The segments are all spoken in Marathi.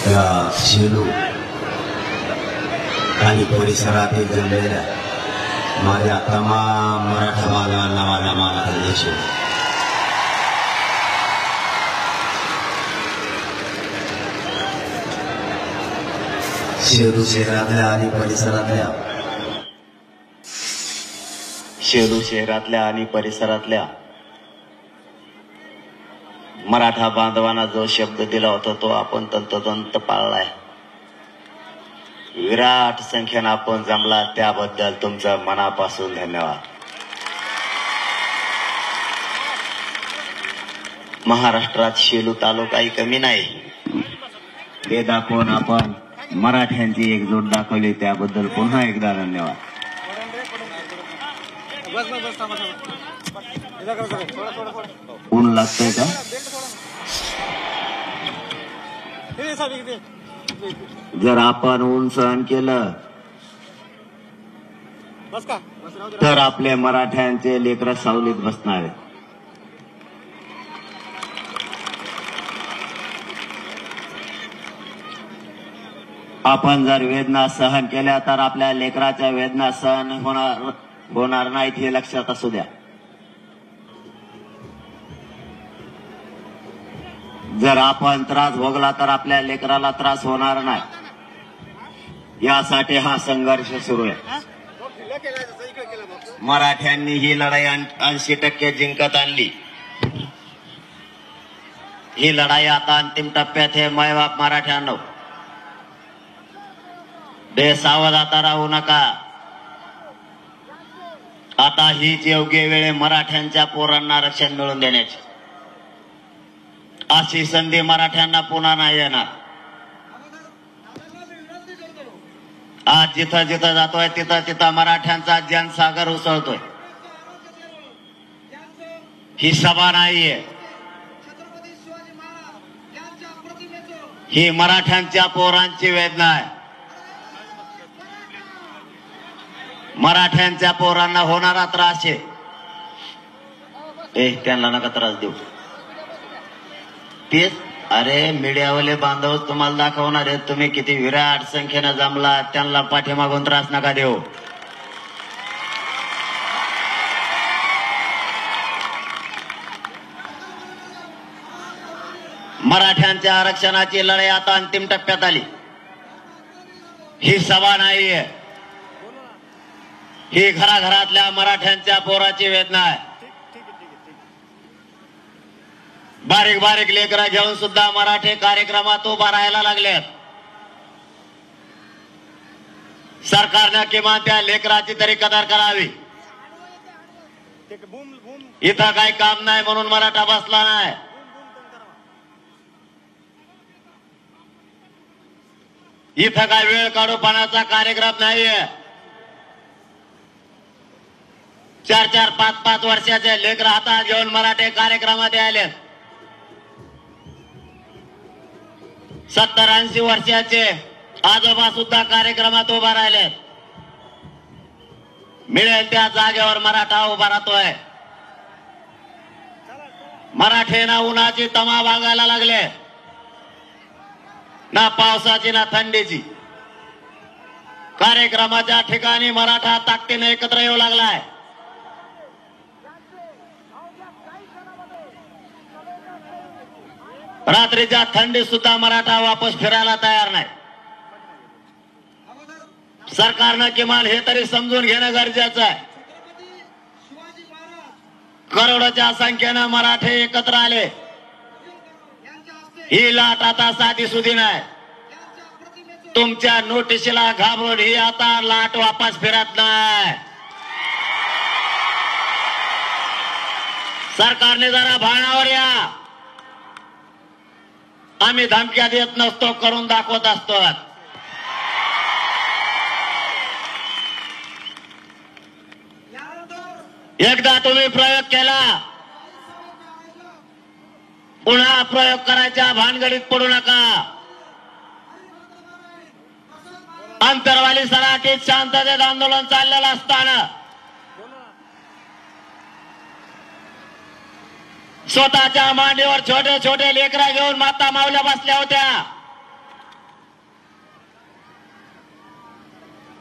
त्या शेलू आणि परिसरातील जमलेल्या माझ्या तमाम मराठा बांधवांना माझा मानाचा देश शेलू शहरातल्या आणि परिसरातल्या मराठा बांधवांना जो शब्द दिला होता तो आपण तंतोतंत पाळलाय. विराट संख्येनं आपण जमला त्याबद्दल तुमचं मनापासून धन्यवाद. महाराष्ट्रात शेलू तालुकाही कमी नाही हे दाखवून आपण मराठ्यांची एकजूट दाखवली त्याबद्दल पुन्हा एकदा धन्यवाद. ऊन लागतंय का? जर आपण ऊन सहन केलं तर आपले मराठ्यांचे लेकरं सावलीत बसणार आहेत. आपण जर वेदना सहन केल्या तर आपल्या लेकराच्या वेदना सहन होणार नाहीत हे लक्षात असू द्या. जर आपण त्रास भोगला तर आपल्या लेकराला त्रास होणार नाही. यासाठी हा संघर्ष सुरू आहे. मराठ्यांनी ही लढाई 80% जिंकत आणली. ही लढाई आता अंतिम टप्प्यात आहे. मायबाप मराठ्यांनो, बेसावध आता राहू नका. आता हीच योग्य वेळ मराठ्यांच्या पोरांना आरक्षण मिळवून देण्याची. अशी संधी मराठ्यांना पुन्हा नाही येणार. आज जिथं जिथं जातोय तिथं तिथं मराठ्यांचा जनसागर उसळतोय. ही सभा नाहीये, ही मराठ्यांच्या पोरांची वेदना आहे. मराठ्यांच्या पोरांना होणारा त्रास आहे. त्यांना नका त्रास देऊ. तेच अरे मीडियावाले बांधव तुम्हाला दाखवणार आहेत तुम्ही किती विराट संख्येनं जमला. त्यांना पाठीमागून त्रास नका देऊ. मराठ्यांच्या आरक्षणाची लढाई आता अंतिम टप्प्यात आली. ही सभा नाहीये, ही घराघरातल्या मराठ्यांच्या पोराची वेदना आहे. बारीक बारीक लेकरं घेऊन सुद्धा मराठे कार्यक्रमात उभा राहायला लागलेत. सरकारनं किमान त्या लेकराची तरी कदर करावी. इथं काही काम नाही म्हणून मराठा बसला नाही. इथं काय वेळ काढूपणाचा कार्यक्रम नाहीये. 4-4, 5-5 वर्षाचे लेकर हातात घेऊन मराठे कार्यक्रमात आले. 70-80 वर्षाचे आजोबा सुद्धा कार्यक्रमात उभा राहिले. मिळेल त्या जागेवर मराठा उभा राहतोय. मराठे ना उन्हाची तमा बाळगायला लागले, ना पावसाची ना थंडीची. कार्यक्रमाच्या ठिकाणी मराठा ताकदीने एकत्र येऊ लागलाय. रात्रीच्या थंडीत सुद्धा मराठा वापस फिरायला तयार नाही. सरकारनं किमान हे तरी समजून घेणं गरजेचं आहे. करोडोच्या संख्येनं मराठे एकत्र आले. ही लाट आता साधी सुधी नाही. तुमच्या नोटिशीला घाबरून ही आता लाट वापस फिरत नाही. सरकारने जरा भानावर या. आम्ही धमक्या देत नसतो, करून दाखवत असतो. एकदा तुम्ही प्रयोग केला, पुन्हा प्रयोग करायच्या भानगडीत पडू नका. अंतरवाली सराटीत शांततेत आंदोलन चाललेलं असताना स्वतःच्या मांडीवर छोटे छोटे लेकरा घेऊन माता मावल्या बसल्या होत्या.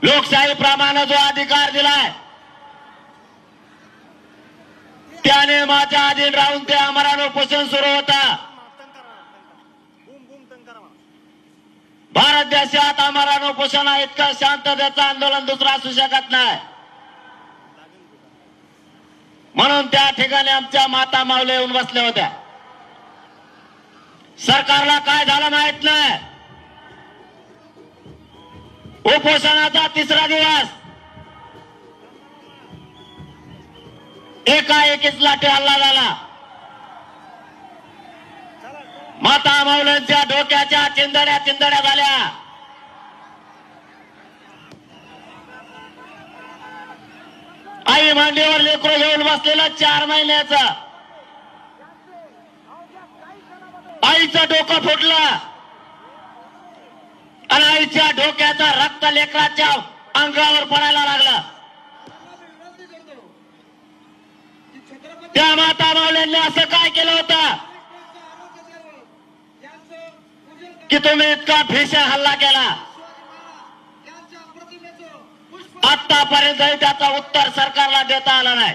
लोकशाही प्रमाणे जो अधिकार दिलाय त्याने माझ्या अधीन राहून ते आमरण उपोषण सुरू होता. भारत देशात आमरण उपोषण इतकं शांततेचं आंदोलन दुसरं असू शकत नाही. म्हणून त्या ठिकाणी आमच्या माता माऊली येऊन बसल्या होत्या. सरकारला काय झालं माहित नाही. उपोषणाचा तिसरा दिवस एकाएकीच लाठी हल्ला झाला. माता माऊलींच्या डोक्याच्या चिंदड्या झाल्या. आई मांडीवर लेकरू घेऊन बसलेलं 4 महिन्याचं आईचं डोकं फुटलं आणि आईच्या डोक्याचा रक्त लेकराच्या अंगावर पडायला लागला. त्या माता माऊलींनी असं काय केलं होतं की तुम्ही इतका भीषण हल्ला केला. आतापर्यंत त्याचं उत्तर सरकारला देता आलं नाही.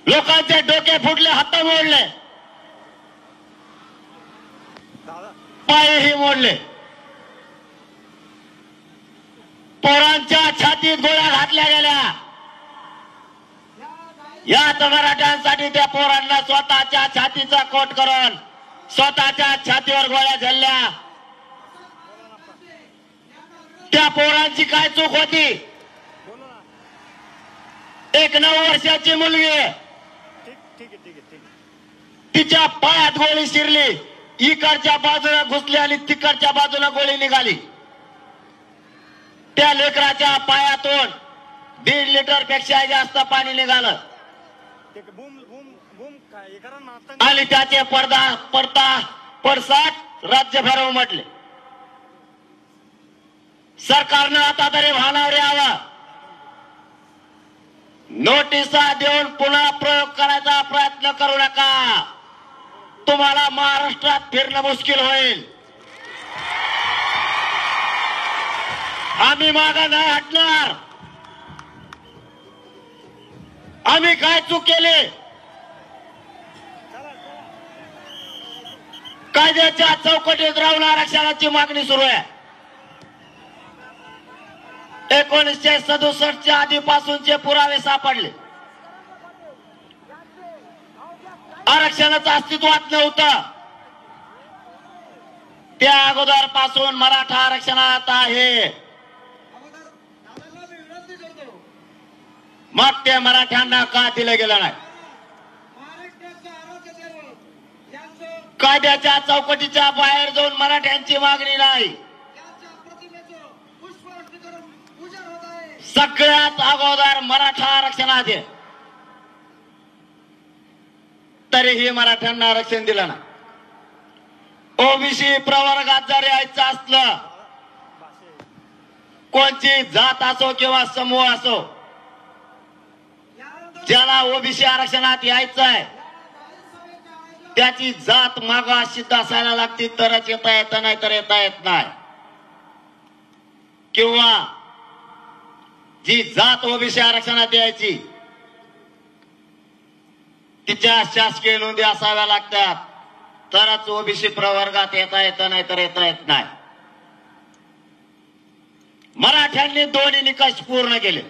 लोकांचे डोके फुटले, हात मोडले, पायही मोडले, पोरांच्या छातीत गोळ्या घातल्या गेल्या. याच मराठ्यांसाठी त्या पोरांना स्वतःच्या छातीचा कोट करून स्वतःच्या छातीवर गोळ्या झेलल्या. त्या पोरांची काय चूक होती? एक 9 वर्षाची मुलगी, तिच्या पायात गोळी शिरली, इकडच्या बाजूला घुसली आणि तिकडच्या बाजूला गोळी निघाली. त्या लेकराच्या पायातून 1.5 लिटर पेक्षा जास्त पाणी निघालं आणि त्याचे पडसाद राज्यभर उमटले. सरकारनं आता तरी भानावर यावं. नोटिसा देऊन पुन्हा प्रयोग करायचा प्रयत्न करू नका. तुम्हाला महाराष्ट्रात फिरणं मुश्किल होईल. आम्ही मागे नाही हटणार. आम्ही काय चूक केली? कायद्याच्या चौकटीत राहून आरक्षणाची मागणी सुरू आहे. 1967च्या आधीपासूनचे पुरावे सापडले. आरक्षणाचं अस्तित्वात नव्हतं. त्या अगोदर पासून मराठा आरक्षणात आहे. मग ते मराठ्यांना का दिलं गेलं नाही? कायद्याच्या चौकटीच्या बाहेर जाऊन मराठ्यांची मागणी नाही. सगळ्यात अगोदर मराठा आरक्षणात आहे. तरीही मराठ्यांना आरक्षण दिलं ना. ओबीसी प्रवर्गात जर यायचं असलं, कोणची जात असो किंवा समूह असो, ज्याला ओबीसी आरक्षणात यायचं आहे त्याची जात मागास सिद्ध असायला लागते तरच येता येतं, नाही तर येता येत नाही. किंवा जी जात ओबीसी आरक्षणात यायची तिच्या शासकीय नोंदी असाव्या लागतात तरच ओबीसी प्रवर्गात येता येतं, नाही तर येता येत नाही. मराठ्यांनी दोन्ही निकष पूर्ण केले.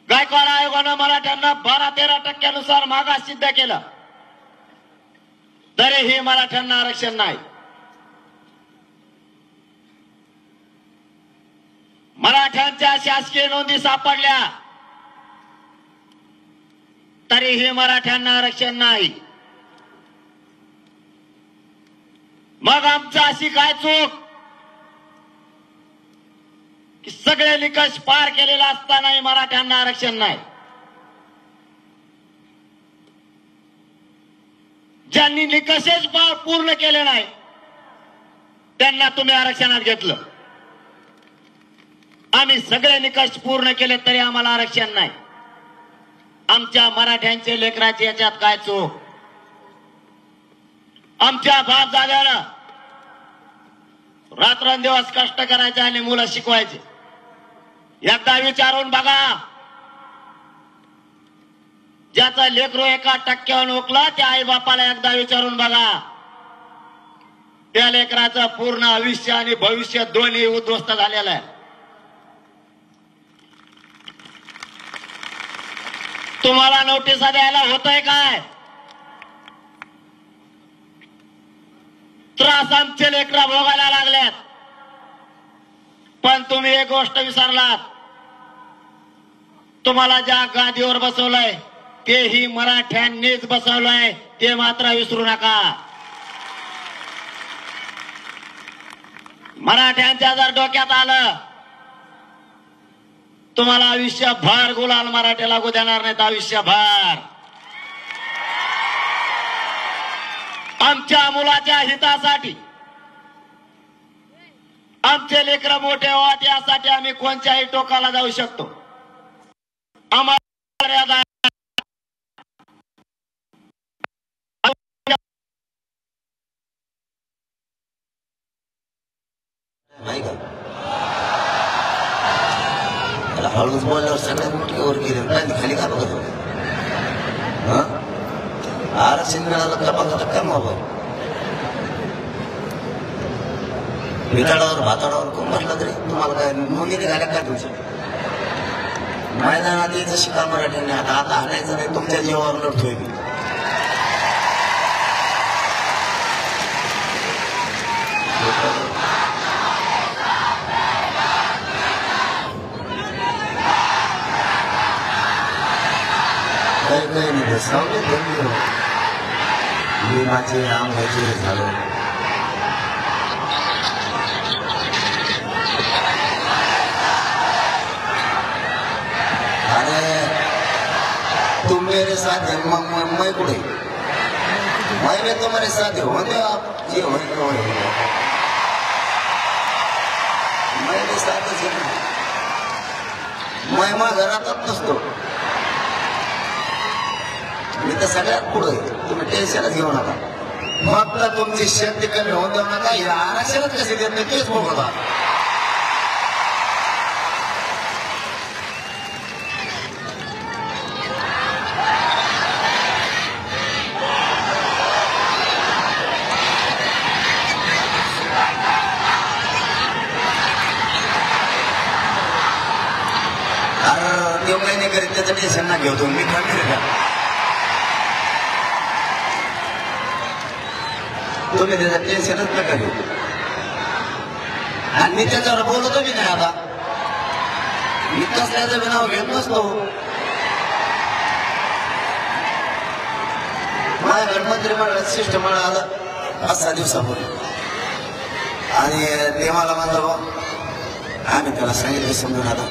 गायकवाड आयोगानं मराठ्यांना 12-13% मागास सिद्ध केलं, तरीही मराठ्यांना आरक्षण नाही. मराठ्यांच्या शासकीय नोंदी सापडल्या तरीही मराठ्यांना आरक्षण नाही. मग आमचं अशी काय चूक की सगळे निकष पार केलेला असतानाही मराठ्यांना आरक्षण नाही? ज्यांनी निकषच पूर्ण केले नाही त्यांना तुम्ही आरक्षणात घेतलं. आम्ही सगळे निकष पूर्ण केले तरी आम्हाला आरक्षण नाही. आमच्या मराठ्यांचे लेकराचे याच्यात काय चूक? आमच्या बाप दाद्यानं रात्रंदिवस कष्ट करायचे आणि मुलं शिकवायचे. एकदा विचारून बघा, ज्याचा लेकरू 1% ओकला त्या आई बापाला एकदा विचारून बघा, त्या लेकराचं पूर्ण आयुष्य आणि भविष्य दोन्ही उद्ध्वस्त झालेलं आहे. तुम्हाला नोटिसा द्यायला होतंय काय? त्रास आमचे लेकरं भोगायला लागल्यात. पण तुम्ही एक गोष्ट विसरलात, तुम्हाला ज्या गादीवर बसवलंय तेही मराठ्यांनीच बसवलंय, ते मात्र विसरू नका. मराठ्यांच्या जर डोक्यात आलं, तुम्हाला आयुष्यभर गुलाल मराठे लागू देणार नाहीत. आयुष्यभर आमच्या मुलाच्या हितासाठी, आमचे लेकरं मोठे व्हावेत यासाठी आम्ही कोणत्याही टोकाला जाऊ शकतो. आम्हाला हळूच बोलल्यावर सगळ्यात मोठी वर गेले खाली का बघत होते. आरक्षण मिळालं तर बघत काय मोबाईल विचारावर भाताडावर कोण म्हटलं तरी तुम्हाला काय नोंदणी घाल्या काय तुमच्या मैदानात यायचं शिका मराठ्यांनी. आता हाणायचं नाही, तुमच्या जीवावर लढतोय मी. काही नाही सावले बंदी मी माझे आम व्हायचे झालं. अरे तुम मेरे साथ है, मैं कुड़े मैं तुम्हारे साथ हो आप ये मेरे साथ मैं मा घरातच नसतो. मी तर सगळ्यात पुढे. तुम्ही टेन्शनच घेऊ नका. फक्त तुमची शक्ती कमी होऊन देऊ नका. या आरक्षणच कसे देत नाही तेच बघा. अरे ते काही नाही करीत त्याचं टेन्शन ना घेऊ तुम्ही. मी कमी का तुम्ही त्याचं टेन्शनच नका घेऊ. आणि मी त्याच्यावर बोलतो बी नाही. आता मी कसल्याचं बी नाव घेत नसतो. माझ्याकडे मंत्रिमंडळात शिष्टमंडळ आलं 5-6 दिवसापूर्वी आणि ते मला म्हणलं आम्ही त्याला सांगितलं समजून आता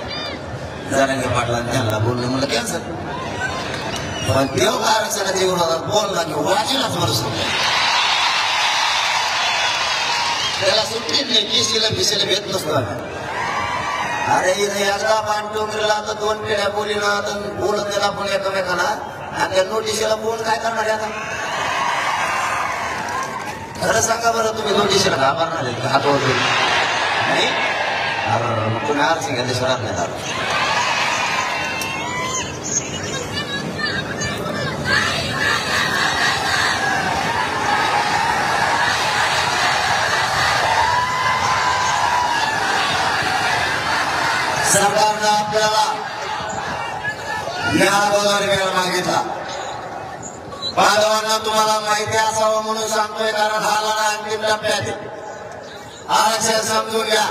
जरांगे पाटलांनी त्यांना बोलले म्हणलं कॅन्सर. पण देव आरक्षणाच्या विरोधात बोलला की वाचीलाच बरं त्याला सुट्टीच नाही. केसीला बिसीला भेट नसतो. अरे एकदा पाणटोकरीला तर 2 पिढ्या बोलीना बोलत त्याला आपण एकमेकांना आणि त्या नोटिशीला बोल काय करणार आता? खरं सांगा बरं, तुम्ही नोटिशीला घाबरणार आहे हात वगैरे नाही? तुम्ही आरक्षण घेतल्याशिवाय राहत नाही दारू. सरकारनं आपल्याला या अगोदर वेळ मागितला. बांधवांना तुम्हाला माहिती असावं म्हणून सांगतोय, कारण हा लढा अंतिम टप्प्यात. आरक्षण समजून घ्या.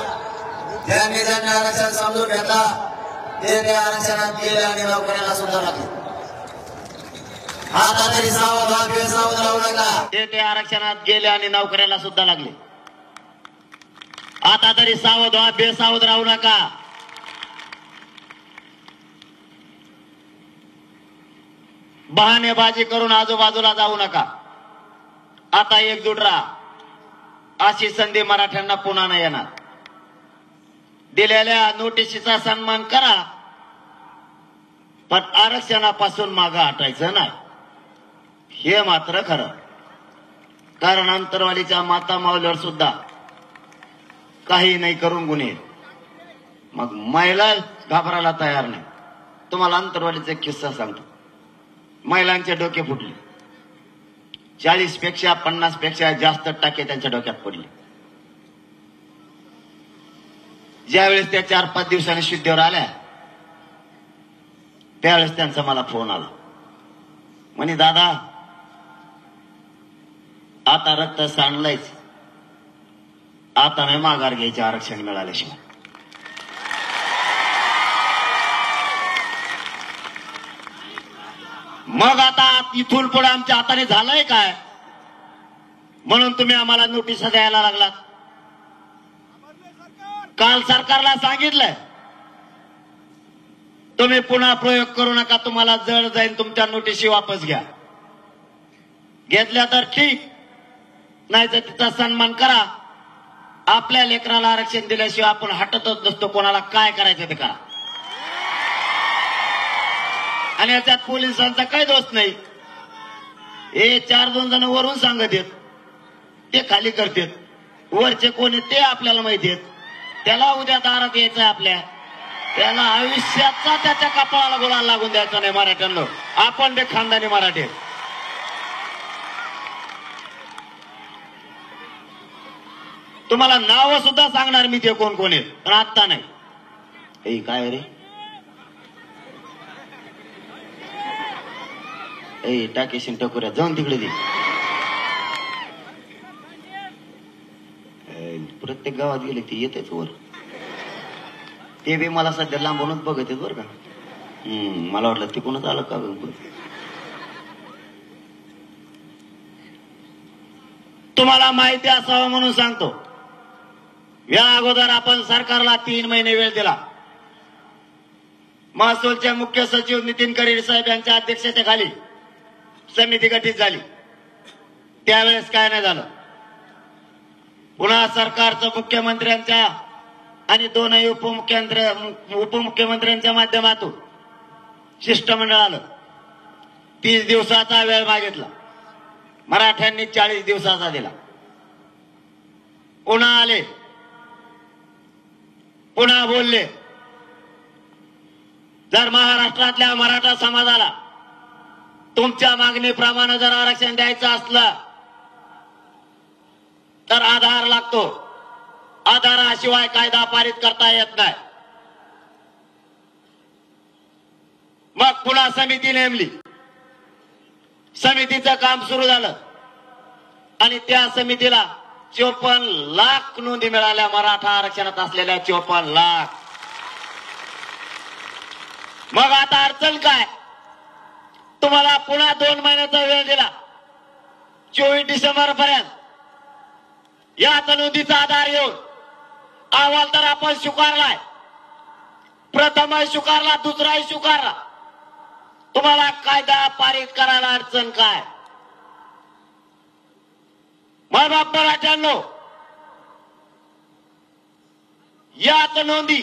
ज्यांनी आरक्षण समजून घेतला ते आरक्षणात गेले आणि नोकऱ्याला सुद्धा लागले. आता तरी सावध बेसावध राहू नका. ते आरक्षणात गेले आणि नोकऱ्याला सुद्धा लागले. आता तरी सावध बेसावध राहू नका. बहाणेबाजी करून आजूबाजूला जाऊ नका. आता एकजूट राहा. अशी संधी मराठ्यांना पुन्हा नाही येणार. दिलेल्या नोटिशीचा सन्मान करा, पण आरक्षणापासून मागे हटायचं नाही. हे मात्र खरं. कारण अंतरवालीच्या माता मावल्यावर सुद्धा काही नाही करून गुन्हे. मग महिला घाबरायला तयार नाही. तुम्हाला अंतरवालीचा एक किस्सा सांगतो. महिलांचे डोके फुटले. 40 पेक्षा 50 पेक्षा जास्त टाके त्यांच्या डोक्यात पडले. ज्यावेळेस त्या 4-5 दिवसांनी शुद्धीवर आल्या त्यावेळेस त्यांचा मला फोन आला. म्हणे दादा आता रक्त सांडलंयच, आता नाही माघार घ्यायचे आरक्षण मिळाल्याशिवाय. मग आता इथून पुढे आमच्या हाताने झालंय काय म्हणून तुम्ही आम्हाला नोटीस द्यायला लागलात. काल सरकारला सांगितलंय तुम्ही पुन्हा प्रयोग करू नका, तुम्हाला जड जाईल, तुमच्या नोटीसी वापस घ्या. घेतल्या तर ठीक, नाही तर तिचा सन्मान करा. आपल्या लेकराला आरक्षण दिल्याशिवाय आपण हटतच नसतो. कोणाला काय करायचं ते करा. आणि याच्यात पोलिसांचा काही दोष नाही. हे 4-2 जण वरून सांगत आहेत, ते खाली करतात. वरचे कोण आहेत ते आपल्याला माहिती आहेत. त्याला उद्या दारात यायचं आपल्या, त्याला आयुष्याचा त्याच्या कपाळाला गुलाल लागून द्यायचा नाही. मराठ्यांनो, आपण ते खानदानी मराठी. तुम्हाला नाव सुद्धा सांगणार मी ते कोण कोण आहेत, पण आत्ता नाही. हे काय रे, ए टाकेशीन टकोऱ्या जाऊन तिकडे दे. प्रत्येक गावात गेले ते येतेच वर. ते बी मला सध्या लांबूनच बघत आहेत बरं का. मला वाटलं तिकडूनच आलं का. तुम्हाला माहिती असावं म्हणून सांगतो. या अगोदर आपण सरकारला 3 महिने वेळ दिला. महसूलचे मुख्य सचिव नितीन करीड साहेब यांच्या अध्यक्षतेखाली समिती गठीत झाली. त्यावेळेस काय नाही झालं. पुन्हा सरकारचं मुख्यमंत्र्यांच्या आणि 2 उपमुख्यमंत्र्यांच्या माध्यमातून शिष्टमंडळ आलं. 30 दिवसाचा वेळ मागितला. मराठ्यांनी 40 दिवसाचा दिला. पुन्हा आले, पुन्हा बोलले. जर महाराष्ट्रातल्या मराठा समाजाला तुमच्या मागणीप्रमाणे जर आरक्षण द्यायचं असलं तर आधार लागतो. आधाराशिवाय कायदा पारित करता येत नाही. मग पुन्हा समिती नेमली. समितीचं काम सुरू झालं आणि त्या समितीला 54 लाख नोंदी मिळाल्या. मराठा आरक्षणात असलेल्या 54 लाख. मग आता अडचण काय. तुम्हाला पुन्हा 2 महिन्याचा वेळ दिला. 24 डिसेंबर पर्यंत या नोंदीचा आधार घेऊन अहवाल तर आपण स्वीकारलाय. प्रथमही स्वीकारला, दुसराही स्वीकारला. तुम्हाला कायदा पारित करायला अडचण काय. मायबाप मराठ्यांनो, याच नोंदी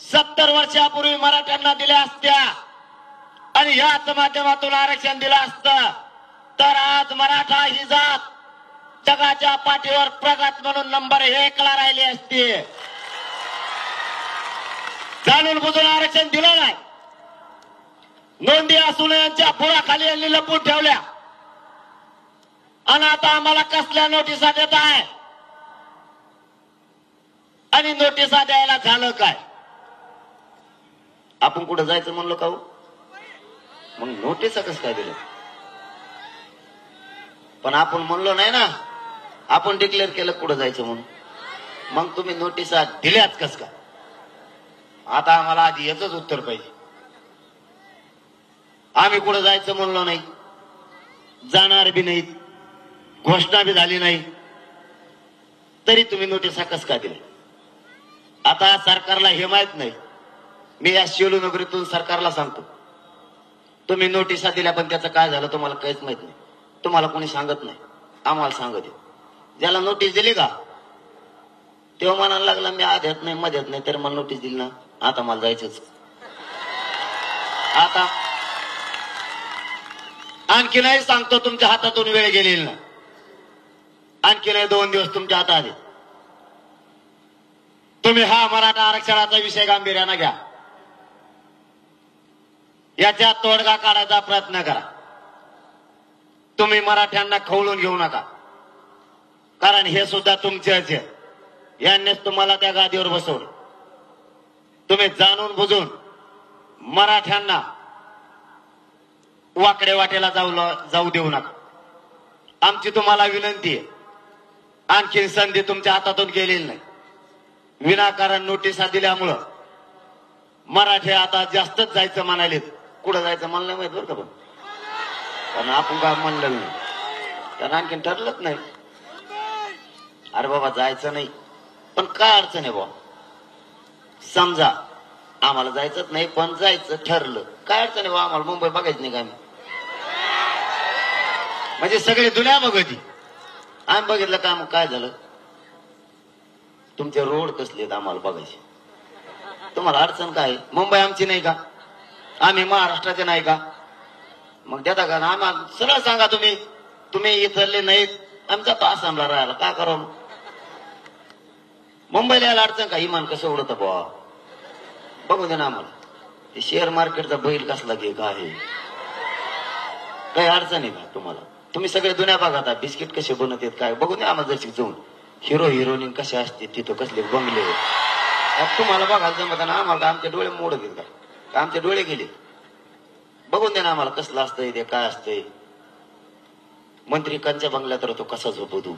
70 वर्षापूर्वी मराठ्यांना दिल्या असत्या आणि याच माध्यमातून आरक्षण दिलं असतं तर आज मराठा ही जात जगाच्या पाठीवर प्रगत म्हणून नंबर 1 ला राहिली असती. जाणून बुजून आरक्षण दिलं नाही. नोंदी असून यांच्या बुडाखाली यांनी लपून ठेवल्या आणि आता आम्हाला कसल्या नोटिसा देत आहे. आणि नोटिसा द्यायला झालं काय. आपण कुठं जायचं म्हणलो का. मग नोटिसा कसं काय दिलं. पण आपण म्हणलो नाही ना. आपण डिक्लेअर केलं कुठं जायचं म्हणून. मग तुम्ही नोटिसा दिल्याच कस का. आता आम्हाला आधी याचंच उत्तर पाहिजे. आम्ही कुठं जायचं म्हणलो नाही, जाणार बी नाहीत, घोषणा बी झाली नाही, तरी तुम्ही नोटिसा कस का दिल्या. आता सरकारला हे माहित नाही. मी या शेलू नगरीतून सरकारला सांगतो, तुम्ही नोटिसा दिल्या पण त्याचं काय झालं तुम्हाला काहीच माहित नाही. तुम्हाला कोणी सांगत नाही, आम्हाला सांगत आहे. ज्याला नोटीस दिली का तेव्हा म्हणायला लागला मी आध्यात नाही मध्यात नाही, तर मला नोटीस दिली ना, आता मला जायचंच. आता आणखी नाही सांगतो, तुमच्या हातातून वेळ गेलेली ना. आणखी नाही 2 दिवस तुमच्या हातात आहे. तुम्ही हा मराठा आरक्षणाचा विषय गांभीर्याने घ्या. याच्या तोडगा काढायचा प्रयत्न करा. तुम्ही मराठ्यांना खवळून घेऊ नका, कारण हे सुद्धा तुमचेच आहे. यांनीच तुम्हाला त्या गादीवर बसवलं. तुम्ही जाणून बुजून मराठ्यांना वाकडे वाटेला जाऊ देऊ नका. आमची तुम्हाला विनंती आहे. आणखी संधी तुमच्या हातातून गेलेली नाही. विनाकारण नोटिसा दिल्यामुळं मराठे आता जास्तच जायचं म्हणाले. कुठं जायचं मला नाही माहित बरं का, पण कारण आपण काय म्हणलं नाही, कारण आणखीन ठरलंच नाही. अरे बाबा जायचं नाही, पण काय अडचण आहे बाबा. समजा आम्हाला जायचंच नाही पण जायचं ठरलं, काय अडचण आहे बाबा. आम्हाला मुंबई बघायची नाही का आम्ही, म्हणजे सगळी दुनिया बघती. आम्ही बघितलं का मग काय झालं. तुमचे रोड कसले आहेत आम्हाला बघायचे. तुम्हाला अडचण काय. मुंबई आमची नाही का, आम्ही महाराष्ट्राचे नाही का, मग देता का. आम्हाला सरळ सांगा. तुम्ही इथले नाहीत, आमचा तो आसामला राहायला काय करावं. मुंबईला यायला अडचण का. इमान कसं उडत बुवा, बघू दे ना आम्हाला. ते शेअर मार्केटचा बैल कसला घे का आहे, काही अडचण आहे का तुम्हाला. तुम्ही सगळे दुनिया बघा. बिस्किट कसे बनवत आहेत काय बघू दे आम्हाला. जशी जाऊन हिरो हिरोईन कसे असते तिथं, कसले बंगले तुम्हाला बघायला जमत ना. आम्हाला आमचे डोळे मोडत आहेत का, आमचे डोळे गेले. बघून दे ना आम्हाला कसलं असतंय ते, काय असतंय. मंत्री कंच्या बंगल्यात राहतो कसा झोपू तू.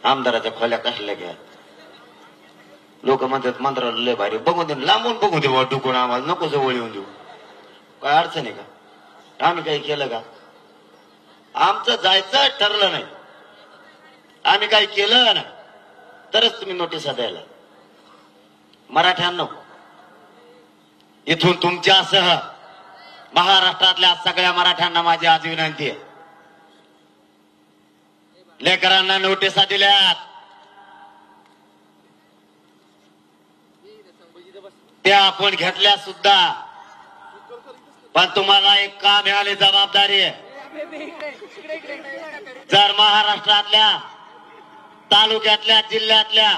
आमदाराच्या खोल्या कसल्या घ्या. लोक म्हणतात मंत्रालय लय भारी. बघून दे, लांबून बघू दे डुकून. आम्हाला नको जवळ येऊन देऊ. काय अडचण आहे का. आम्ही काही केलं का. आमचं जायचं ठरलं नाही, आम्ही काही केलं नाही तरच तुम्ही नोटिसा द्यायला. मराठ्यांनो, इथून तुमच्यासह महाराष्ट्रातल्या सगळ्या मराठ्यांना माझी आज विनंती आहे. लेकरांना नोटिसा दिल्यात, त्या आपण घेतल्या सुद्धा, पण तुम्हाला एक काम मिळाली जबाबदारी आहे. जर महाराष्ट्रातल्या तालुक्यातल्या जिल्ह्यातल्या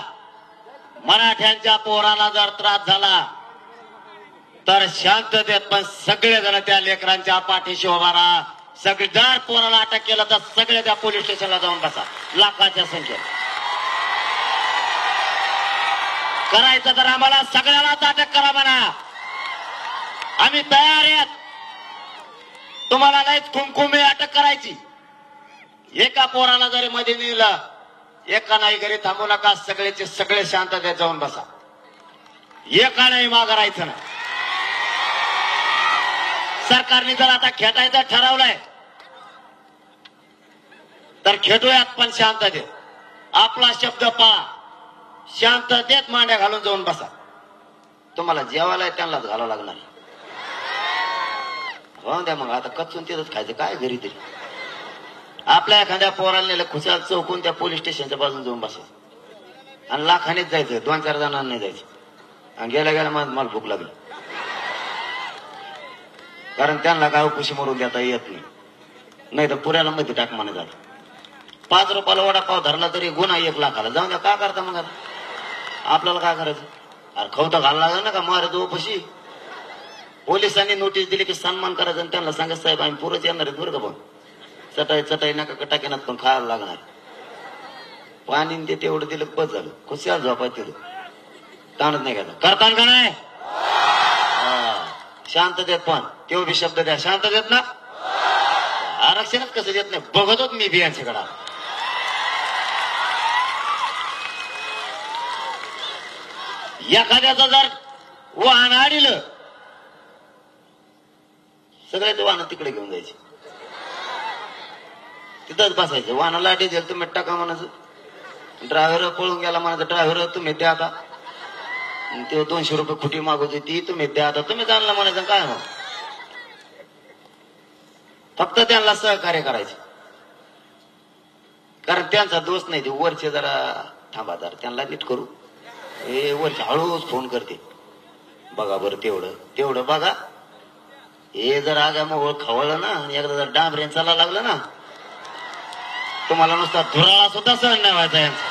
मराठ्यांच्या पोराला जर त्रास झाला तर शांततेत पण सगळेजण त्या लेकरांच्या पाठीशी उभा राहा. सगळे जर पोराला अटक केलं तर सगळे त्या पोलीस स्टेशनला जाऊन बसा. लाखाच्या संख्येत करायचं तर आम्हाला सगळ्यालाच अटक करा म्हणा. आम्ही तयार आहेत. तुम्हाला नाहीच खुमखुमी अटक करायची. एका पोराला जरी मध्ये नेलं, एका नाही घरी थांबू नका. सगळेचे सगळे शांततेत जाऊन बसा. एका नाही माघारायचं नाही. सरकारने जर आता खेटायचं ठरवलंय तर खेटूयात, पण शांततेत. आपला शब्द पाळा. शांततेत मांड्या घालून जाऊन बसा. तुम्हाला जेवायला त्यांनाच घालावं लागणार. हो द्या मग. आता कच्चून तिथंच खायचं काय घरी तरी. आपल्या एखाद्या पोराला नेलं खुशाल चौकून त्या पोलीस स्टेशनच्या बाजून जाऊन बसायचं आणि लाखानेच जायचं. 2-4 जणांना नाही जायचं. आणि गेल्या गेल्या मला भूक लागली, कारण त्यांना काय उपाशी मरून देता येत नाही तर पुऱ्याला मध्ये टाक म्हणे झालं. 5 रुपयाला वडापाव धरला तरी गुन्हा 1 लाखाला. जाऊन द्या. काय करता मग आता. आपल्याला काय करायचं. अरे खाऊ तर घालला लागला ना का मारत उपाशी. पोलिसांनी नोटीस दिली की सन्मान करायचं आणि त्यांना सांगत साहेब आम्ही पुरच येणार आहेत बरं का, पण चटाई नका टाकेनात पण खायला लागणार. पाणी ते तेवढं दिलं बस झालं. खुशाल झोपाय तिथं ताणत नाही घ्यायचा. करतान का नाही. शांततेत पण तेव्हा बी शब्द द्या. शांततेत ना. आरक्षणच कसं देत नाही बघतोच मी बियांच्याकडे. एखाद्याचं जर वाहन आडिलं, सगळ्याचे वाहन तिकडे घेऊन जायचे. तिथंच बसायचं. वाहनाला डिझेल तुम्ही टाका म्हणायचं. ड्रायव्हर पळून गेला म्हणायचं ड्रायव्हर तुम्ही द्या आता. ते 200 रुपये खुटी मागवते ती तुम्ही द्या आता. तुम्ही जाणला म्हणायचं काय मग. फक्त त्यांना सहकार्य करायचं, कारण त्यांचा दोष नाही. ते वरचे जरा थांबा जरा त्यांना नीट करू. हे वरचे हळूच फोन करते. बघा बरं तेवढं बघा. हे जर आगा मग खवळलं ना, एकदा जर डांबरेन चाला लागलं ना तुम्हाला नुसता धुराळा सुद्धा सहन नाही व्हायचा यांचा.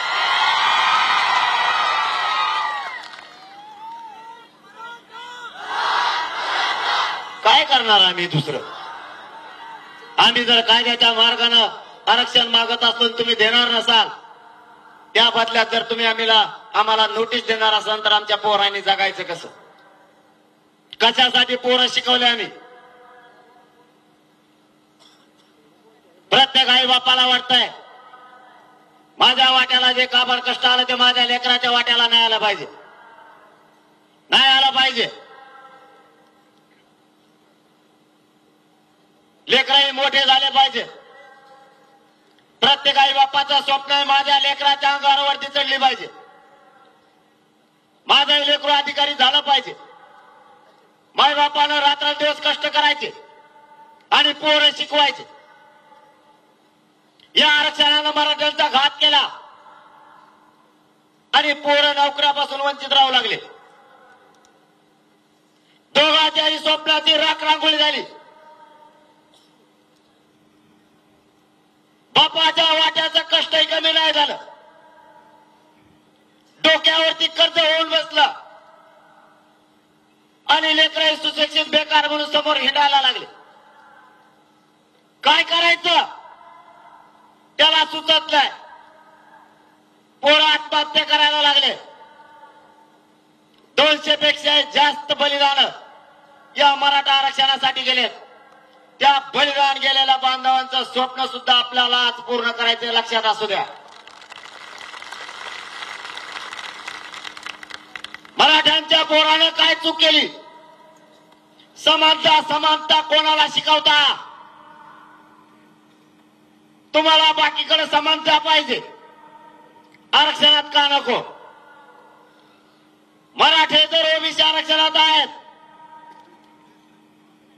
काय करणार आम्ही दुसरं? आम्ही जर कायद्याच्या मार्गानं आरक्षण मागत असलो तुम्ही देणार नसाल, त्या बदल्यात जर तुम्ही आम्हाला नोटीस देणार असाल तर आमच्या पोरांनी जगायचं कसं? कशासाठी पोरं शिकवले आम्ही? प्रत्येक आई बापाला वाटतंय माझ्या वाट्याला जे काबाड कष्ट आलं ते माझ्या लेकराच्या वाट्याला नाही आलं पाहिजे, नाही आलं पाहिजे. लेकरही मोठे झाले पाहिजे. प्रत्येक आई बापाचं स्वप्न आहे माझ्या लेकराच्या अंगावरती चढली पाहिजे, माझं लेकरू अधिकारी झालं पाहिजे. माय बापानं रात्रंदिवस कष्ट करायचे आणि पोरं शिकवायचे. या आरक्षणानं मराठ्यांचा घात केला आणि पोरं नोकऱ्यापासून वंचित राहू लागले. दोघांच्याही स्वप्नाची राख रांगोळी झाली. बापाच्या वाट्याचं कष्टही कमी नाही झालं. डोक्यावरती कर्ज होऊन बसलं आणि लेकरही सुशिक्षित बेकार म्हणून समोर हिंडायला लागले. काय करायचं त्याला सुचत नाही. पोरं आत्महत्या करायला लागले. 200 पेक्षा जास्त बलिदान या मराठा आरक्षणासाठी गेलेत. त्या बलिदान गेलेल्या बांधवांचं स्वप्न सुद्धा आपल्याला आज पूर्ण करायचं लक्षात असू द्या. मराठ्यांच्या पोरानं काय चूक केली? समानता समानता कोणाला शिकवता? तुम्हाला बाकीकडे समानता पाहिजे, आरक्षणात का नको? मराठे जर ओबीसी आरक्षणात आहेत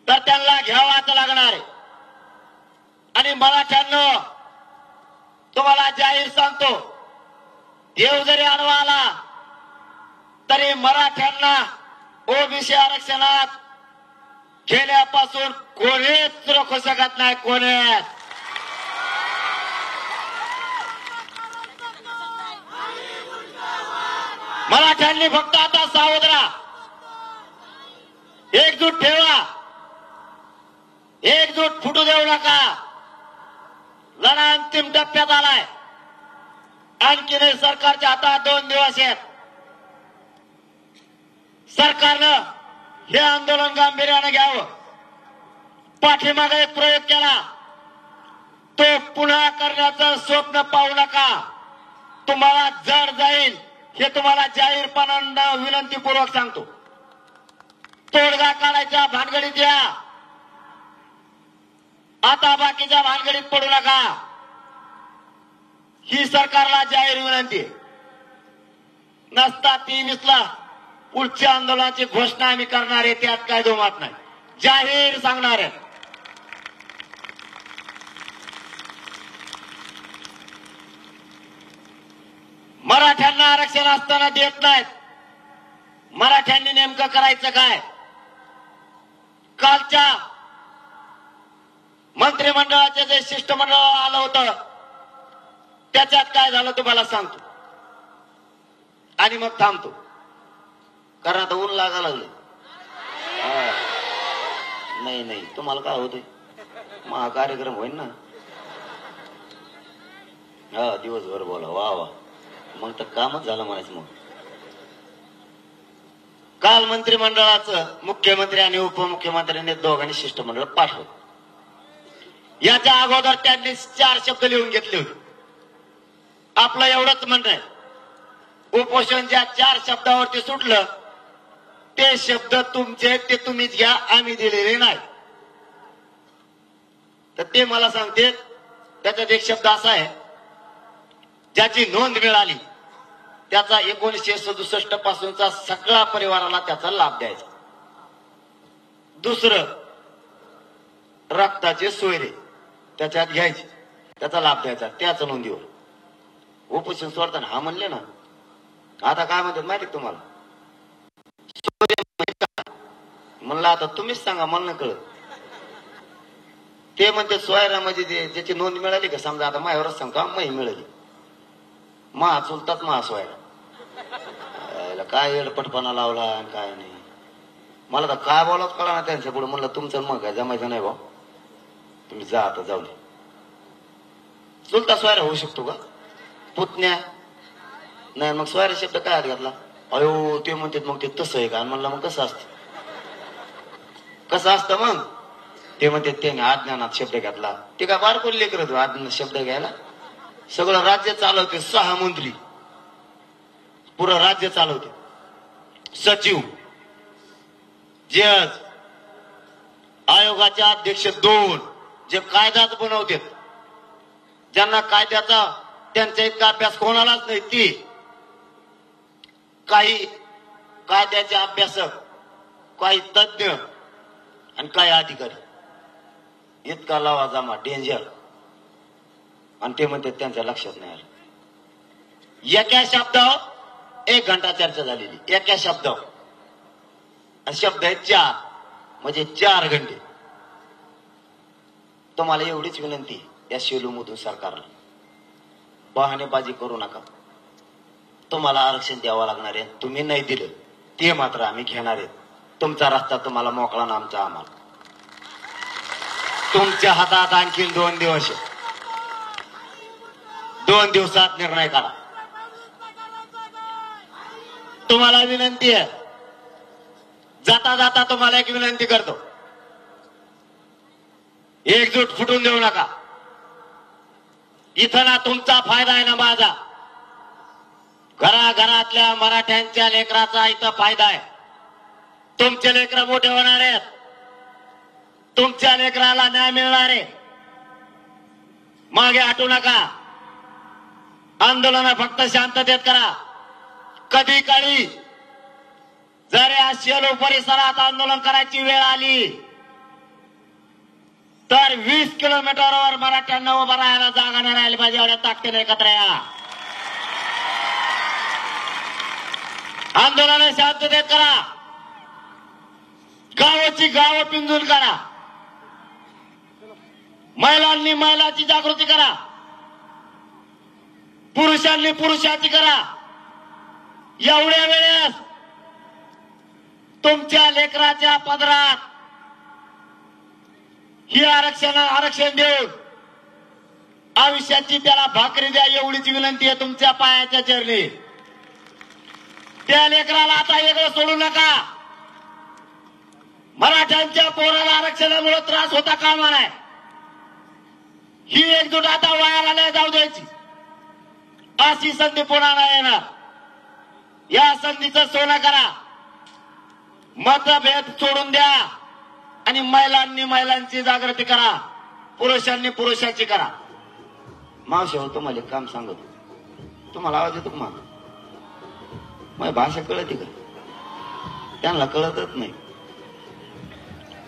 तर त्यांना घ्यावाच लागणार आहे. आणि मराठ्यांनो तुम्हाला जाहीर सांगतो, देव जरी आडवा आला तरी मराठ्यांना ओबीसी आरक्षणात घेण्यापासून कोणीच रोखू शकत नाही. कोणीच. मराठ्यांनी फक्त आता सावध राहा, एकजूट ठेवा, एकजूट फुटू देऊ नका. लढा अंतिम टप्प्यात आलाय. आणखीन सरकारच्या हातात 2 दिवस आहेत. सरकारनं हे आंदोलन गांभीर्यानं घ्यावं. पाठीमागे एक प्रयोग केला तो पुन्हा करण्याचं स्वप्न पाहू नका. तुम्हाला जड जाईल हे तुम्हाला जाहीरपणानं विनंतीपूर्वक सांगतो. तोडगा काढायच्या भानगडीत या, आता बाकीच्या भानगडीत पडू नका. ही सरकारला जाहीर विनंती. नसता 23ला पुढच्या आंदोलनाची घोषणा आम्ही करणार आहे, त्यात काय दोमात नाही. जाहीर सांगणार आहे. मराठ्यांना आरक्षण असताना देत नाहीत. मराठ्यांनी नेमकं करायचं काय? कालच्या मंत्रिमंडळाचे जे शिष्टमंडळ आलं होतं त्याच्यात काय झालं तुम्हाला सांगतो आणि मग थांबतो, कारण आता ऊन लागायला लागलं. नाही तुम्हाला काय होतंय? मग कार्यक्रम होईल ना. हा दिवसभर बोला. वा वा, मग तर कामच झालं म्हणायचं. मग काल मंत्रिमंडळाचं मुख्यमंत्री आणि उपमुख्यमंत्र्यांनी दोघांनी शिष्टमंडळ पाठवलं. याच्या अगोदर त्यांनी 4 शब्द लिहून घेतले होते. आपलं एवढंच म्हणणं आहे, उपोषण ज्या 4 शब्दावरती सुटलं ते शब्द तुमचे, ते तुम्हीच घ्या, आम्ही दिलेले नाही. तर ते मला सांगते. त्याच्यात एक शब्द असा आहे, ज्याची नोंद मिळाली त्याचा 1967 पासूनचा सगळा परिवाराला त्याचा लाभ द्यायचा. दुसरं, रक्ताचे सोयरे त्याच्यात घ्यायचे, त्याचा लाभ द्यायचा त्याच नोंदीवर. उपोषण सोडताना हा म्हणले ना, आता काय म्हणतात माहिती तुम्हाला? म्हणलं आता तुम्हीच सांगा, मला न कळत. ते म्हणते सोयरामध्ये ज्याची नोंद मिळाली का, समजा आता माझ्यावरच सांगतो मही मिळाली, मा चुलतात मा सोयरा, काय एडपटपणा लावला आणि काय नाही. मला तर काय बोलावं कळा ना त्यांच्या पुढे. म्हणलं तुमचं मग काय जमायचं नाही भाऊ, तुम्ही जा आता, जाऊ दे. चुलता सोयरा होऊ शकतो का? पुतण्या नाही. मग सोयरा शब्द काय हात घातला? अयो ते म्हणतात मग ते तसं आहे का? म्हणलं मग कसं असतं? कसं असतं मग? ते म्हणते त्याने अज्ञानात शब्द घातला. ते काय बारकोली लेकर तू अज्ञानात शब्द घ्यायला? सगळं राज्य चालवते 6 मंत्री, पुरं राज्य चालवते, सचिव, जज, आयोगाचे अध्यक्ष 2, जे कायदाच बनवतात, ज्यांना कायद्याचा त्यांचा इतका अभ्यास कोणालाच नाही, ती काही कायद्याचे अभ्यासक, काही तज्ञ आणि काही अधिकारी, इतका लावा जमा डेंजर. आणि ते म्हणतात त्यांच्या लक्षात नाही आलं. एका शब्दावर 1 घंटा चर्चा झालेली, एका शब्दावर. आणि शब्द आहेत 4, म्हणजे 4 घंटे. तुम्हाला एवढीच विनंती या शेलूमधून सरकारला, बहाणेबाजी करू नका. तुम्हाला आरक्षण द्यावं लागणार आहे, तुम्ही नाही दिलं ते मात्र आम्ही घेणार आहेत. तुमचा रस्ता तुम्हाला मोकळा ना आमचा आम्हाला. तुमच्या हातात आणखीन 2 दिवस, 2 दिवसात निर्णय करा. तुम्हाला विनंती आहे, जाता जाता तुम्हाला एक विनंती करतो, एकजूट फुटून देऊ नका. इथं ना तुमचा फायदा आहे ना माझा, घराघरातल्या मराठ्यांच्या लेकराचा इथं फायदा आहे. तुमचे लेकर मोठे होणार आहेत, तुमच्या लेकराला न्याय मिळणार आहे. मागे हटू नका. आंदोलन फक्त शांततेत करा. कधी काळी जर या शेलू परिसरात आंदोलन करायची वेळ आली तर 20 किलोमीटरवर मराठ्यांना उभं राहायला जागा नाही राहिली पाहिजे. एवढ्या ताकदीने एकत्र या. आंदोलन शांततेत करा. गावाची गावं पिंजून करा. महिलांनी महिलाची जागृती करा. पुरुषांनी पुरुषाची करा. एवढ्या वेळेस तुमच्या लेकराच्या पदरात ही आरक्षण देऊन आयुष्याची त्याला भाकरी द्या, एवढीच विनंती आहे तुमच्या पायाच्या चरणी. त्या लेकराला आता वेगळं सोडू नका. मराठ्यांच्या पोराला आरक्षणामुळे त्रास होता कामा नये. ही एकजूट आता वायाला नाही जाऊ द्यायची. अशी संधी पुन्हा नाही येणार. या संधीचं सोनं करा. मतभेद सोडून द्या आणि महिलांनी महिलांची जागृती करा. पुरुषांनी पुरुषाची करा. मावशी हो, तुम्हाला एक काम सांगतो. तुम्हाला आवाज येतो का माझा? माझी भाषा कळते का? त्यांना कळतच नाही.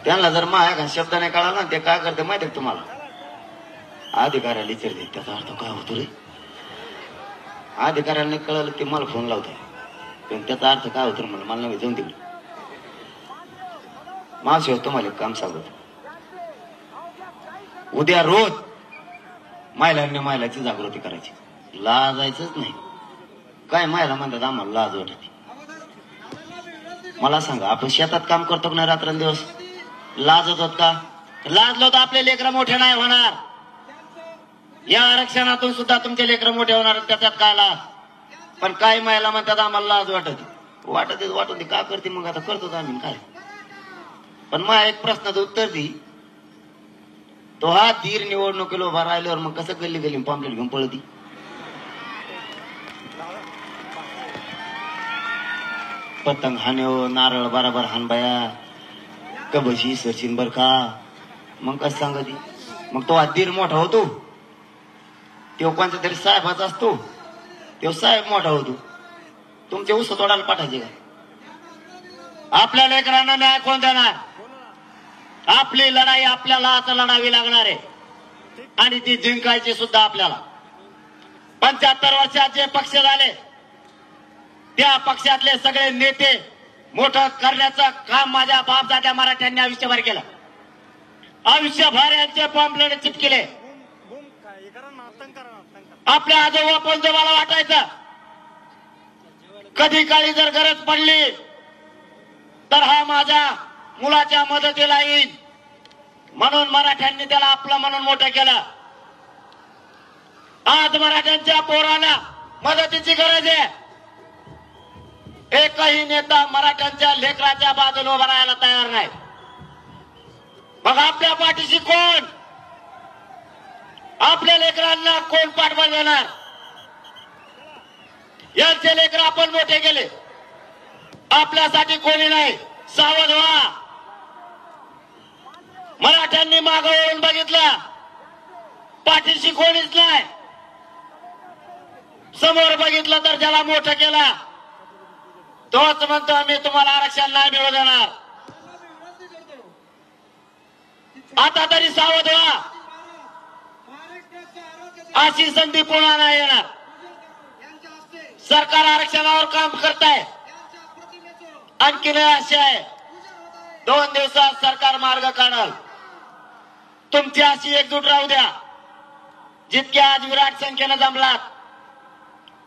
त्यांना जर माझ्या शब्द नाही कळाला ना, ते काय करते माहिती आहे तुम्हाला? अधिकाऱ्याला विचारते त्याचा अर्थ काय होतो रे. अधिकाऱ्याला नाही कळलं ते मला फोन लावते, पण त्याचा अर्थ काय होतो मला नाही जाऊन तिकडे. मावशी हो, तुम्हाला एक काम सांगतो. उद्या रोज महिलांनी महिलाची जागृती करायची. लाजायचंच नाही. काय महिला म्हणतात आम्हाला लाज वाटते. मला सांगा, आपण शेतात काम करतो का नाही रात्रंदिवस? लाजत होत का? लाजलो तर आपले लेकरं मोठे नाही होणार. या आरक्षणातून सुद्धा तुमचे लेकरं मोठे होणार, त्याच्यात काय लाज. पण काही महिला म्हणतात आम्हाला लाज वाटते. वाटते का करते मग? आता करतो आम्ही काय. पण मग एक प्रश्नाचं उत्तर दी. तो हा धीर निवडणुकीला उभा राहिल्यावर मग कसं गल्ली गल्ली पॉम्पलेट घेऊन पळती? पतंग हाण्यो, नारळ बराबर हानबाया, कबशी सचिन बर का. मग कसं सांगती? मग तो हा धीर मोठा होतो. तो कोणत्या तरी साहेबाचा असतो. तो साहेब मोठा होतो. तुमचे उस तोडायला पाठायचे का? आपल्या लेकरांना न्याय कोण देणार? आपली लढाई आपल्याला आता लढावी लागणार आहे आणि ती जिंकायची सुद्धा आपल्याला. 75 वर्षाचे पक्ष झाले. त्या पक्षातले सगळे नेते मोठं करण्याचं काम माझ्या बापदाद्या मराठ्यांनी आयुष्यभर केलं. आयुष्यभर यांचे पॉम्पलेट चिटकिले. आपल्या आजोबा पंजोबाला वाटायचं कधी काळी जर गरज पडली तर हा माझ्या मुलाच्या मदतीला येईल, म्हणून मराठ्यांनी त्याला आपलं म्हणून मोठं केलं. आज मराठ्यांच्या पोराला मदतीची गरज आहे. एकही नेता मराठ्यांच्या लेकराच्या बाजूला उभा राहायला तयार नाही. मग आपल्या पाठीशी कोण? आपल्या लेकरांना कोण पाठबळ देणार? यांचे लेकर आपण मोठे केले, आपल्यासाठी कोणी नाही. सावध व्हा. मराठ्यांनी मागं वळून बघितलं, पाठीशी कोणीच नाही. समोर बघितलं तर ज्याला मोठं केला तोच म्हणतो मी तुम्हाला आरक्षण नाही मिळू देणार. आता तरी सावध व्हा. अशी संधी पुन्हा नाही येणार. सरकार आरक्षणावर काम करत आहे. आणखी अशी आहे, 2 दिवसात सरकार मार्ग काढल. तुमची अशी एकजूट राहू द्या. जितके आज विराट संख्येनं जमलात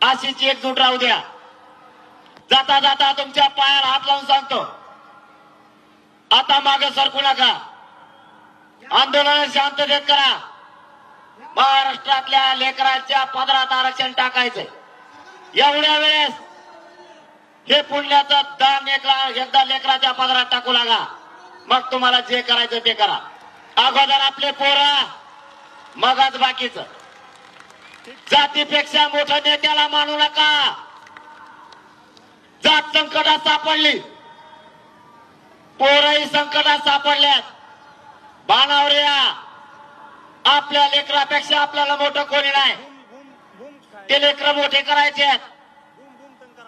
अशीच एकजूट राहू द्या. जाता जाता तुमच्या पायाला हात लावून सांगतो, आता मागे सरकू नका. आंदोलन शांततेत करा. महाराष्ट्रातल्या लेकरांच्या पदरात आरक्षण टाकायचंय. एवढ्या वेळेस हे पुण्याचं दान एकदा लेकराच्या पदरात टाकू लागा. मग तुम्हाला जे करायचं ते करा. अगोदर आपले पोरं, मगच बाकीचं. जातीपेक्षा मोठ्या नेत्याला मानू नका. जात संकटात सापडली, पोरही संकटात सापडल्यात. बाणावर या. आपल्या लेकरापेक्षा आपल्याला मोठं कोणी नाही. ते लेकर मोठे करायचे आहेत.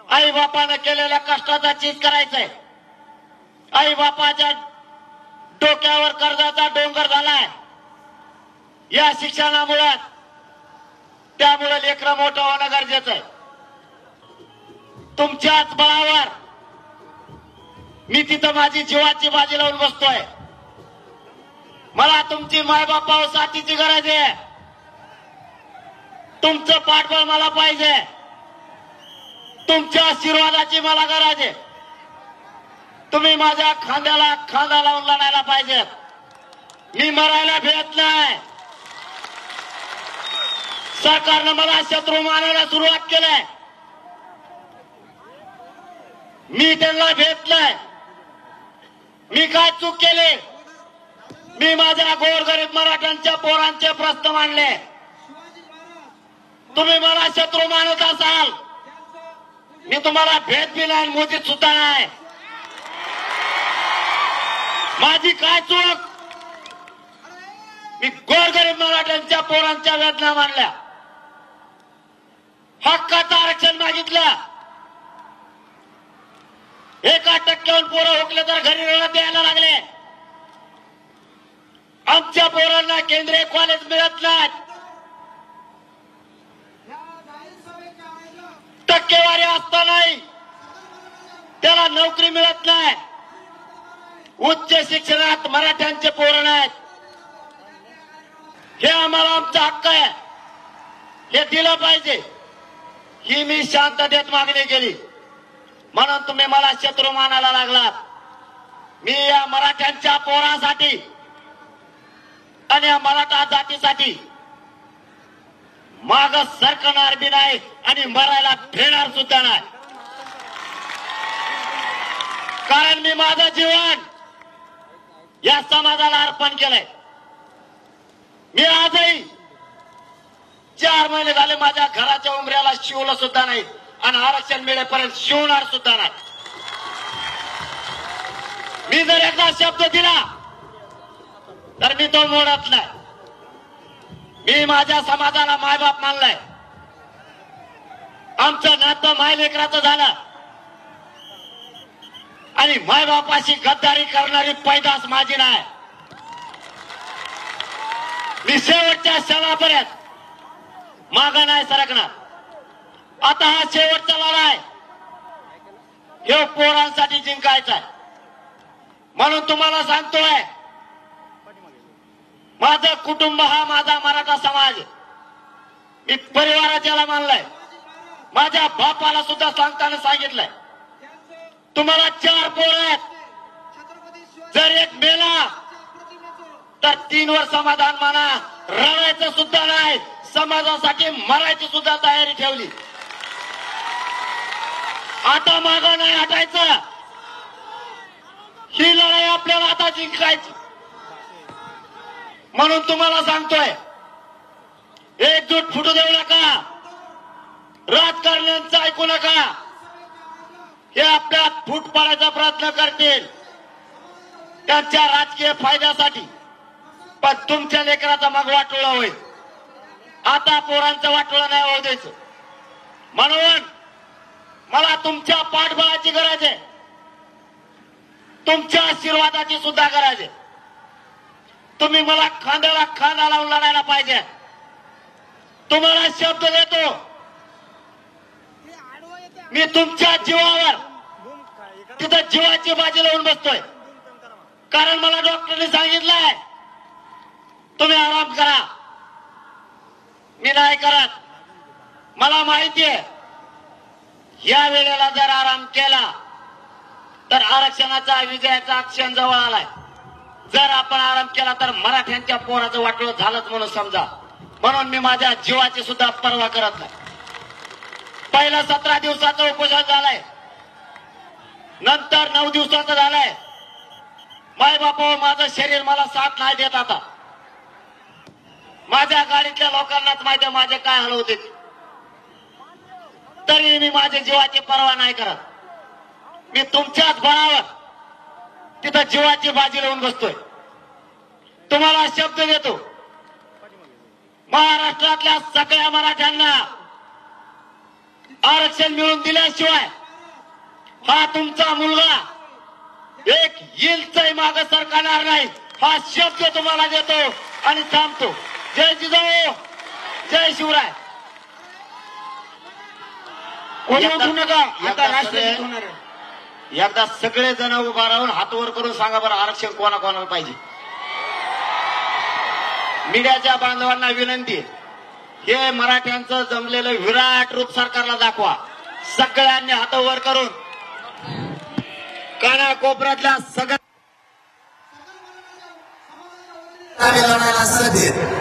आई बापानं केलेल्या कष्टाचा चीज करायचंय. आई बापाच्या डोक्यावर कर्जाचा डोंगर झालाय या शिक्षणामुळे. त्यामुळे लेकरं मोठं होणं गरजेचं आहे. तुमच्याच बळावर मी तिथं माझी जीवाची बाजी लावून बसतोय. मला तुमची मायबापावर साथीची गरज आहे. तुमचं पाठबळ मला पाहिजे. तुमच्या आशीर्वादाची मला गरज आहे. तुम्ही माझ्या खांद्याला खांदा लावून लढायला पाहिजे. मी मरायला भेट नाही. सरकारनं मला शत्रू मानायला सुरुवात केली. मी त्यांना भेटलोय. मी काय चूक केली? मी माझ्या गोरगरीब मराठ्यांच्या पोरांचे प्रश्न मांडले. तुम्ही मला शत्रू मानत असाल, मी तुम्हाला भेट बी नाही, मोदीत सुद्धा नाही. माझी काय चूक? मी गोरगरीब मराठ्यांच्या पोरांच्या वेदना मांडल्या. हक्काचं आरक्षण मागितलं. 1% पोरं हुकले तर घरी रडत यायला लागले. आमच्या पोरांना केंद्रीय कॉलेज मिळत नाहीत. टक्केवारी असतानाही त्याला नोकरी मिळत नाही. उच्च शिक्षणात मराठ्यांचे पोरं नाहीत. हे आम्हाला आमचा हक्क आहे. हे दिलं पाहिजे. ही मी शांततेत मागणी केली. म्हणून तुम्ही मला शत्रू मानायला लागलात. मी या मराठ्यांच्या पोरासाठी आणि या मराठा जातीसाठी माग सरकणार बी नाही आणि मरायला भेटणार सुद्धा नाही. कारण मी माझं जीवन या समाजाला अर्पण केलंय. मी आजही 4 महिने झाले माझ्या घराच्या उंबऱ्याला शिवलं सुद्धा नाही आणि आरक्षण मिळेपर्यंत शिवणार सुद्धा नाही. मी जर एकदा शब्द दिला तर मी तो मोडत नाही. मी माझ्या समाजाला मायबाप मानलाय. आमचं नातं मायलेकराचं झालं आणि मायबापाशी गद्दारी करणारी पैदास माझी नाही. मी शेवटच्या क्षणापर्यंत मागं नाही सरकणार. आता हा शेवटचा लढा आहे. हे पोरांसाठी जिंकायचा आहे. म्हणून तुम्हाला सांगतोय, माझं कुटुंब हा माझा मराठा समाज. मी परिवाराच्याला मानलाय. माझ्या बापाला सुद्धा सांगताना सांगितलंय, तुम्हाला 4 पोरं आहेत. जर एक मेला तर 3 वर समाधान माना. रडायचं सुद्धा नाही, समाजासाठी मरायची सुद्धा तयारी ठेवली. आता मागं नाही हटायचं. ही लढाई आपल्याला आता जिंकायची. म्हणून तुम्हाला सांगतोय, एकजूट फुटू देऊ नका. राजकारण्यांचं ऐकू नका. हे आपल्यात फूट पाडायचा प्रयत्न करतील त्यांच्या राजकीय फायद्यासाठी. पण तुमच्या लेकराचा मग वाटोळा होईल. आता पोरांचं वाटोळा नाही होऊ द्यायचं. म्हणून मला तुमच्या पाठबळाची गरज आहे, तुमच्या आशीर्वादाची सुद्धा गरज आहे. तुम्ही मला खांद्याला खांदा लावून लढायला पाहिजे. तुम्हाला शब्द देतो, मी तुमच्या जीवावर तिथं जीवाची बाजी लावून बसतोय. कारण मला डॉक्टरने सांगितलंय तुम्ही आराम करा. मी नाही करत. मला माहिती आहे या वेळेला जर आराम केला तर आरक्षणाचा विजयाचा क्षण जवळ आलाय. जर आपण आराम केला तर मराठ्यांच्या पोराचं वाटोळं झालंच म्हणून समजा. म्हणून मी माझ्या जीवाची सुद्धा पर्वा करत नाही. पहिलं 17 दिवसाचं उपोषण झालंय, नंतर 9 दिवसाचं झालंय. माय बापा, माझं शरीर मला साथ नाही देत. आता माझ्या गाडीतल्या लोकांनाच माहिती आहे माझे काय हाल होते. तरी मी माझ्या जीवाची पर्वा नाही करत. मी तुमच्याच बळावर तिथं जीवाची बाजी लावून बसतोय. तुम्हाला शब्द देतो, महाराष्ट्रातल्या सगळ्या मराठ्यांना आरक्षण मिळवून दिल्याशिवाय हा तुमचा मुलगा एक इंचही मागे सरकणार नाही. हा शब्द तुम्हाला देतो आणि थांबतो. जय जिजाऊ, जय शिवराय. कोणी उठू नका. आता राष्ट्रगीत होणार आहे. एकदा सगळे जण उभा राहून हात वर करून सांगा बरं, आरक्षण कोणाकोणाला पाहिजे. मीडियाच्या बांधवांना विनंती आहे, हे मराठ्यांचं जमलेलं विराट रूप सरकारला दाखवा. सगळ्यांनी हात वर करून कानाकोपऱ्यातल्या सगळ्या आम्ही लढायला सज्ज आहेत.